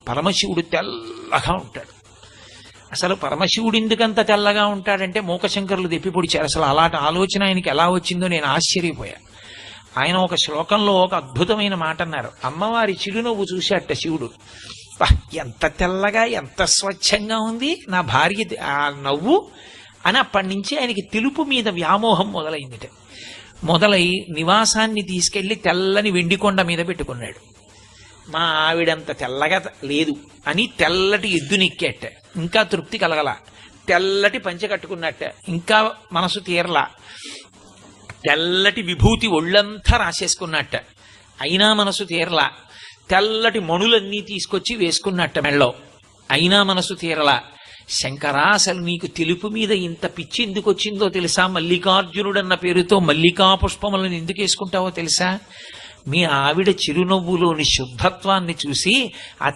పరమశివుడు తెల్లగా ఉంటాడు. అసలు పరమశివుడు ఎందుకంత తెల్లగా ఉంటాడంటే మూకశంకరులు దెప్పిపొడిచారు. అసలు అలాంటి ఆలోచన ఆయనకి ఎలా వచ్చిందో నేను ఆశ్చర్యపోయా. ఆయన ఒక శ్లోకంలో ఒక అద్భుతమైన మాట అన్నారు. అమ్మవారి చిరునవ్వు చూశాట శివుడు. ఎంత తెల్లగా ఎంత స్వచ్ఛంగా ఉంది నా భార్య ఆ నవ్వు అని అప్పటి నుంచి ఆయనకి తెలుపు మీద వ్యామోహం మొదలైందిట. మొదలై నివాసాన్ని తీసుకెళ్లి తెల్లని వెండికొండ మీద పెట్టుకున్నాడు. మా ఆవిడంత తెల్లగా లేదు అని తెల్లటి ఎద్దునెక్కేట. ఇంకా తృప్తి కలగల. తెల్లటి పంచె కట్టుకున్నట్ట. ఇంకా మనసు తీరలా. తెల్లటి విభూతి ఒళ్ళంతా రాసేసుకున్నట్ట. అయినా మనసు తీరలా. తెల్లటి మణులన్నీ తీసుకొచ్చి వేసుకున్నట్ట మెళ్ళో. అయినా మనసు తీరలా. శంకరా, అసలు నీకు తెలుపు మీద ఇంత పిచ్చి ఎందుకు వచ్చిందో తెలుసా? మల్లికార్జునుడన్న పేరుతో మల్లికా పుష్పములను ఎందుకు వేసుకుంటావో తెలుసా? మీ ఆవిడ చిరునవ్వులోని శుద్ధత్వాన్ని చూసి ఆ